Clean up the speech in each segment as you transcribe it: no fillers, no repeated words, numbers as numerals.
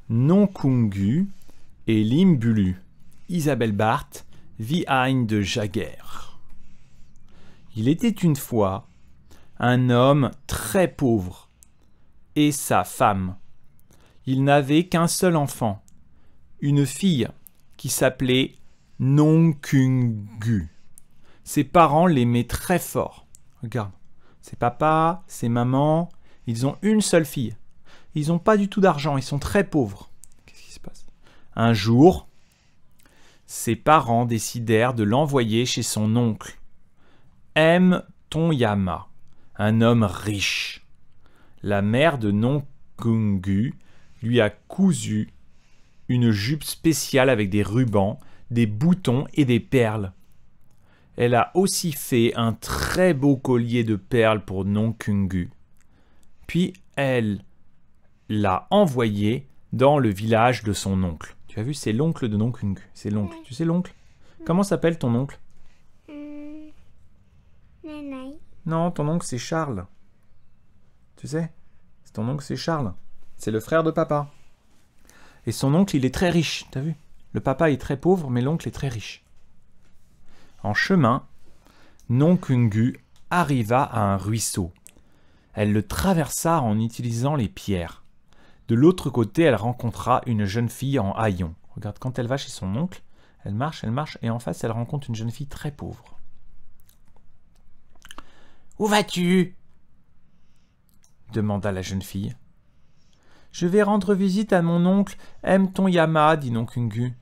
Nonkungu et Limbulu. Isabelle Barthes, Wie ein de Jager. Il était une fois un homme très pauvre et sa femme. Il n'avait qu'un seul enfant, une fille qui s'appelait Nonkungu. Ses parents l'aimaient très fort. Regarde, ses papas, ses mamans, ils ont une seule fille. Ils n'ont pas du tout d'argent, ils sont très pauvres. Qu'est-ce qui se passe? Un jour, ses parents décidèrent de l'envoyer chez son oncle, M. Tonyama, un homme riche. La mère de Nonkungu lui a cousu une jupe spéciale avec des rubans, des boutons et des perles. Elle a aussi fait un très beau collier de perles pour Nonkungu. Puis elle l'a envoyé dans le village de son oncle. Tu as vu, c'est l'oncle de Nonkungu. C'est l'oncle. Tu sais l'oncle? Comment s'appelle ton oncle? Nanai. Non, ton oncle c'est Charles. Tu sais? Ton oncle c'est Charles. C'est le frère de papa. Et son oncle, il est très riche, t'as vu? Le papa est très pauvre, mais l'oncle est très riche. En chemin, Nonkungu arriva à un ruisseau. Elle le traversa en utilisant les pierres. De l'autre côté, elle rencontra une jeune fille en haillons. Regarde, quand elle va chez son oncle, elle marche, et en face, elle rencontre une jeune fille très pauvre. « Où vas-tu » demanda la jeune fille. « Je vais rendre visite à mon oncle M. Tonyama, dit Nonkungu.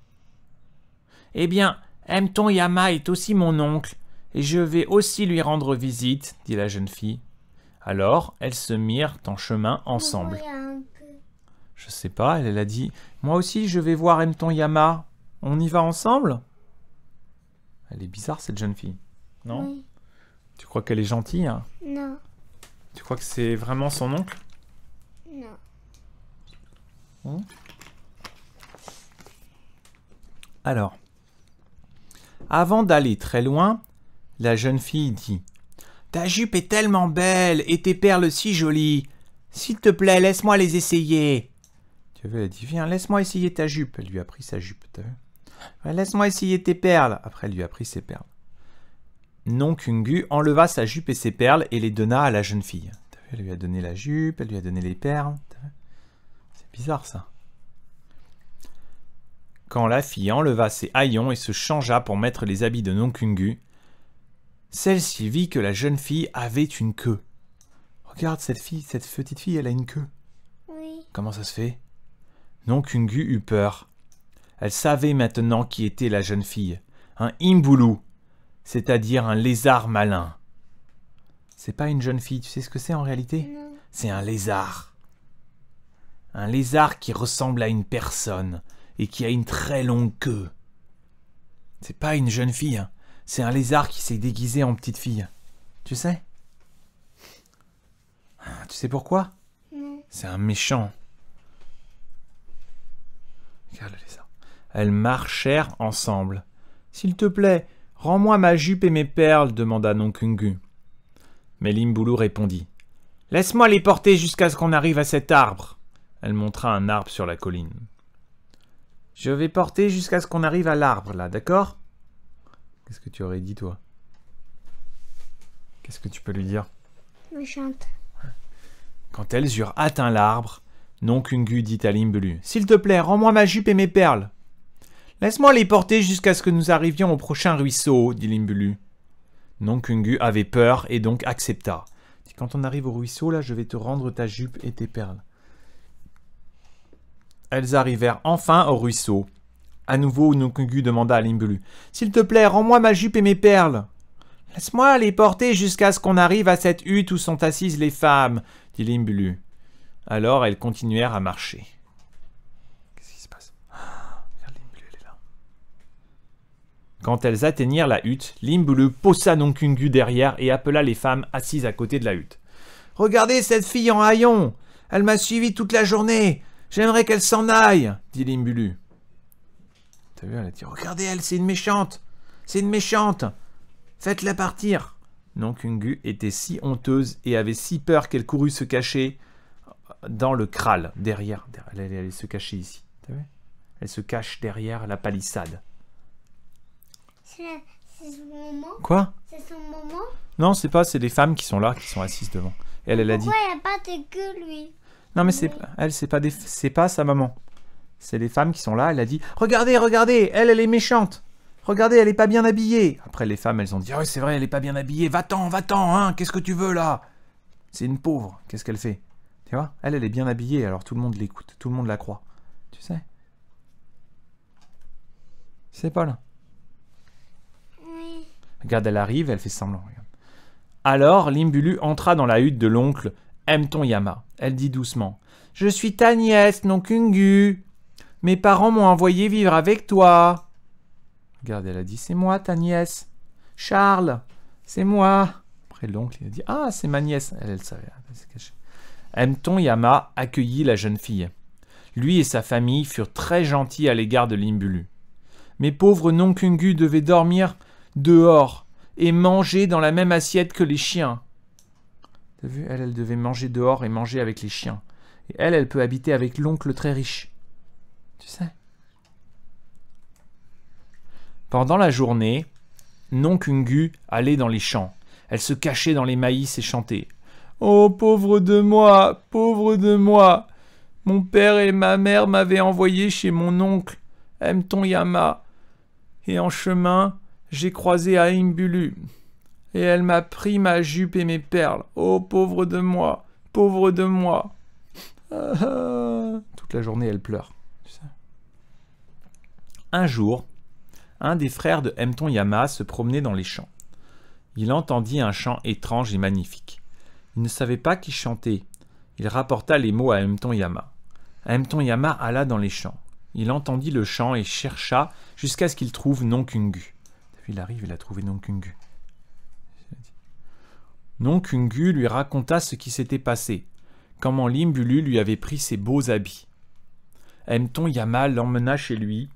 « Eh bien, M. Tonyama est aussi mon oncle, et je vais aussi lui rendre visite, dit la jeune fille. Alors, elles se mirent en chemin ensemble. Je sais pas, elle a dit, moi aussi je vais voir M. Tonyama, on y va ensemble? Elle est bizarre cette jeune fille, non? Oui. Tu crois qu'elle est gentille, hein? Non. Tu crois que c'est vraiment son oncle? Non. Alors, avant d'aller très loin, la jeune fille dit « Ta jupe est tellement belle et tes perles si jolies. S'il te plaît, laisse-moi les essayer. » Tu as vu, elle a dit « Viens, laisse-moi essayer ta jupe. » Elle lui a pris sa jupe, t'as vu? « Laisse-moi essayer tes perles. » Après, elle lui a pris ses perles. Nonkungu enleva sa jupe et ses perles et les donna à la jeune fille. T'as vu, elle lui a donné la jupe, elle lui a donné les perles. C'est bizarre, ça. Quand la fille enleva ses haillons et se changea pour mettre les habits de Nonkungu, celle-ci vit que la jeune fille avait une queue. Regarde cette petite fille, elle a une queue. Oui. Comment ça se fait? Nonkungu eut peur. Elle savait maintenant qui était la jeune fille. Un imbulu, c'est-à-dire un lézard malin. C'est pas une jeune fille, tu sais ce que c'est en réalité? Non. C'est un lézard. Un lézard qui ressemble à une personne et qui a une très longue queue. C'est pas une jeune fille, hein. C'est un lézard qui s'est déguisé en petite fille. Tu sais? Tu sais pourquoi? Non. C'est un méchant. Regarde le lézard. Elles marchèrent ensemble. « S'il te plaît, rends-moi ma jupe et mes perles, demanda Nonkungu. Mais Limbulu répondit. « Laisse-moi les porter jusqu'à ce qu'on arrive à cet arbre. » Elle montra un arbre sur la colline. « Je vais porter jusqu'à ce qu'on arrive à l'arbre, là, d'accord ?» Qu'est-ce que tu aurais dit, toi? Qu'est-ce que tu peux lui dire? Méchante. Quand elles eurent atteint l'arbre, Nonkungu dit à Limbulu. « S'il te plaît, rends-moi ma jupe et mes perles. »« Laisse-moi les porter jusqu'à ce que nous arrivions au prochain ruisseau, » dit Limbulu. Nonkungu avait peur et donc accepta. « Quand on arrive au ruisseau, là, je vais te rendre ta jupe et tes perles. » Elles arrivèrent enfin au ruisseau. À nouveau, Nonkungu demanda à Limbulu. « S'il te plaît, rends-moi ma jupe et mes perles. »« Laisse-moi les porter jusqu'à ce qu'on arrive à cette hutte où sont assises les femmes, » dit Limbulu. Alors elles continuèrent à marcher. Qu'est-ce qui se passe? Regarde, Limbulu, elle est là. Quand elles atteignirent la hutte, Limbulu poussa Nonkungu derrière et appela les femmes assises à côté de la hutte. « Regardez cette fille en haillons! Elle m'a suivi toute la journée! J'aimerais qu'elle s'en aille! » dit Limbulu. T'as vu, elle a dit « Regardez elle, c'est une méchante! C'est une méchante! Faites-la partir !» Nonkungu était si honteuse et avait si peur qu'elle courut se cacher dans le kraal, derrière. Elle allait se cacher ici. T'as vu? Elle se cache derrière la palissade. C'est son moment. Quoi? C'est son moment. Non, c'est pas, c'est des femmes qui sont là, qui sont assises devant. Et elle a dit... Pourquoi il n'y a pas de queue, lui? Non, mais c'est pas sa maman. C'est les femmes qui sont là. Elle a dit, regardez, regardez, elle est méchante. Regardez, elle est pas bien habillée. Après, les femmes, elles ont dit, oh, c'est vrai, elle est pas bien habillée. Va-t'en, hein, qu'est-ce que tu veux là? C'est une pauvre. Qu'est-ce qu'elle fait? Tu vois? Elle est bien habillée, alors tout le monde l'écoute, tout le monde la croit. Tu sais? C'est pas là. Oui. Regarde, elle arrive, elle fait semblant. Regarde. Alors, Limbulu entra dans la hutte de l'oncle Mton-Yama. Elle dit doucement, « Je suis ta nièce, Nonkungu. Mes parents m'ont envoyé vivre avec toi. » Regarde, elle a dit, « C'est moi, ta nièce. Charles, c'est moi. » Après, l'oncle, il a dit, « Ah, c'est ma nièce. » Elle savait, elle s'est cachée. Mton-Yama accueillit la jeune fille. Lui et sa famille furent très gentils à l'égard de Limbulu. Mais pauvre Nonkungu devait dormir dehors et manger dans la même assiette que les chiens. T'as vu, elle devait manger dehors et manger avec les chiens. Et elle peut habiter avec l'oncle très riche. Tu sais? Pendant la journée, Nonkungu allait dans les champs. Elle se cachait dans les maïs et chantait. « Oh, pauvre de moi, pauvre de moi! Mon père et ma mère m'avaient envoyé chez mon oncle, Mton-Yama. Et en chemin, j'ai croisé Limbulu. Et elle m'a pris ma jupe et mes perles. Oh, pauvre de moi, pauvre de moi! » Toute la journée, elle pleure. Tu sais. Un jour, un des frères de Mton-Yama se promenait dans les champs. Il entendit un chant étrange et magnifique. Il ne savait pas qui chantait. Il rapporta les mots à Mton-Yama. Mton-Yama alla dans les champs. Il entendit le chant et chercha jusqu'à ce qu'il trouve Nonkungu. Il arrive, il a trouvé Nonkungu. Nonkungu lui raconta ce qui s'était passé, comment Limbulu lui avait pris ses beaux habits. Mton-Yama l'emmena chez lui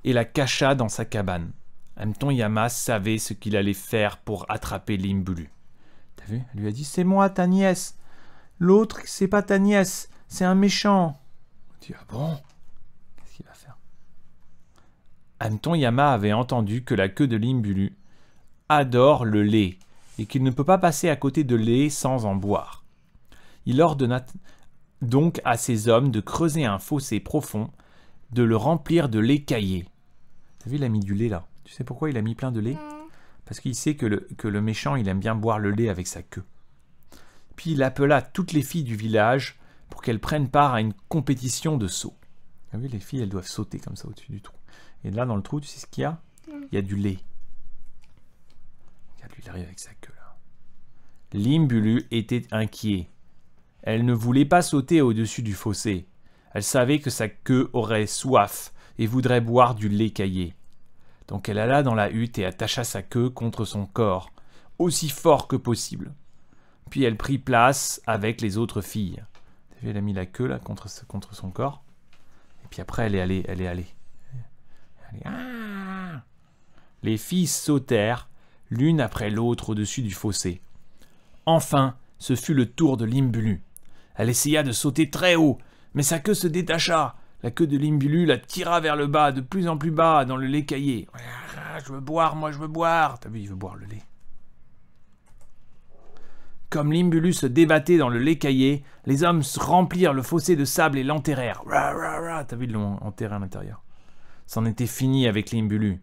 et la cacha dans sa cabane. Mton-Yama savait ce qu'il allait faire pour attraper Limbulu. T'as vu? Elle lui a dit, c'est moi ta nièce. L'autre, c'est pas ta nièce, c'est un méchant. Il dit, ah bon? Qu'est-ce qu'il va faire? Mton-Yama avait entendu que la queue de Limbulu adore le lait et qu'il ne peut pas passer à côté de lait sans en boire. Il ordonna donc à ses hommes de creuser un fossé profond, de le remplir de lait caillé. T'as vu, il a mis du lait là. Tu sais pourquoi il a mis plein de lait? Parce qu'il sait que le méchant, il aime bien boire le lait avec sa queue. Puis il appela toutes les filles du village pour qu'elles prennent part à une compétition de saut. T'as vu, les filles, elles doivent sauter comme ça au-dessus du trou. Et là, dans le trou, tu sais ce qu'il y a? Il y a du lait. Regarde, lui, il arrive avec sa queue là. Limbulu était inquiet. Elle ne voulait pas sauter au-dessus du fossé. Elle savait que sa queue aurait soif et voudrait boire du lait caillé. Donc elle alla dans la hutte et attacha sa queue contre son corps, aussi fort que possible. Puis elle prit place avec les autres filles. Elle a mis la queue là contre son corps. Et puis après elle est allée. Ah! Les filles sautèrent, l'une après l'autre au-dessus du fossé. Enfin, ce fut le tour de Limbulu. Elle essaya de sauter très haut, mais sa queue se détacha. La queue de Limbulu la tira vers le bas, de plus en plus bas, dans le lait caillé. Je veux boire, moi je veux boire. T'as vu, il veut boire le lait. Comme Limbulu se débattait dans le lait caillé, les hommes remplirent le fossé de sable et l'enterrèrent. T'as vu, ils l'ont enterré à l'intérieur. C'en était fini avec Limbulu.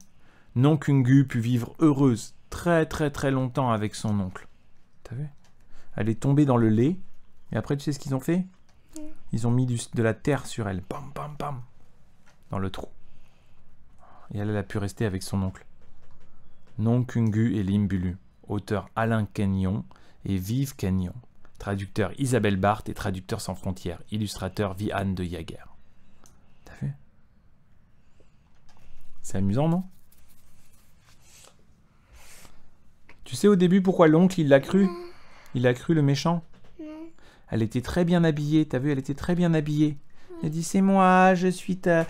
Nonkungu put vivre heureuse très très très longtemps avec son oncle. T'as vu? Elle est tombée dans le lait, et après tu sais ce qu'ils ont fait? Ils ont mis de la terre sur elle, pam pam pam, dans le trou. Et elle a pu rester avec son oncle. Nonkungu et Limbulu, auteur Alain Kenyon et Vive Kenyon, traducteur Isabelle Barthes et traducteur sans frontières, illustrateur Vianne de Jager. T'as vu? C'est amusant, non? Tu sais au début pourquoi l'oncle il l'a cru? Il a cru le méchant? Elle était très bien habillée, t'as vu, elle était très bien habillée. Elle dit, c'est moi, je suis ta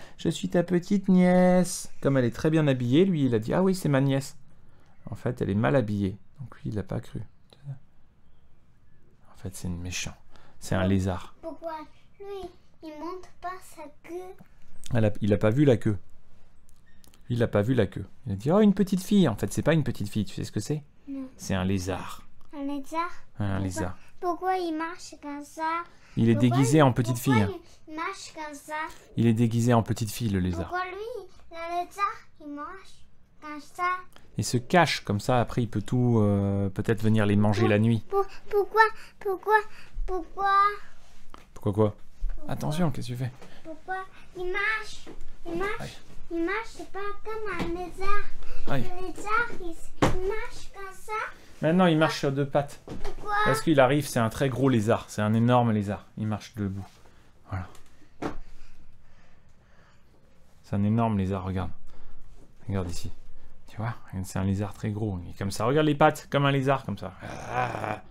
petite nièce. Comme elle est très bien habillée, lui, il a dit, ah oui, c'est ma nièce. En fait, elle est mal habillée. Donc lui, il l'a pas cru. En fait, c'est une méchante. C'est un lézard. Pourquoi lui, il monte pas sa queue? Il a pas vu la queue. Il a pas vu la queue. Il a dit, oh, une petite fille. En fait, c'est pas une petite fille. Tu sais ce que c'est? Non. C'est un lézard. Un lézard? Un lézard. Pourquoi il marche comme ça? Il est déguisé en petite fille. Pourquoi il marche comme ça? Il est déguisé en petite fille, le lézard. Pourquoi lui, le lézard, il marche comme ça? Il se cache comme ça. Après, il peut tout, peut-être venir les manger la nuit. Pourquoi Pourquoi quoi? Attention, qu'est-ce que tu fais? Pourquoi il marche? Aïe. Il marche, c'est pas comme un lézard. Aïe. Le lézard, il marche comme ça. Maintenant, il marche sur deux pattes. Pourquoi? Parce qu'il arrive, c'est un très gros lézard. C'est un énorme lézard. Il marche debout. Voilà. C'est un énorme lézard, regarde. Regarde ici. Tu vois? C'est un lézard très gros. Il est comme ça. Regarde les pattes, comme un lézard, comme ça. Ah.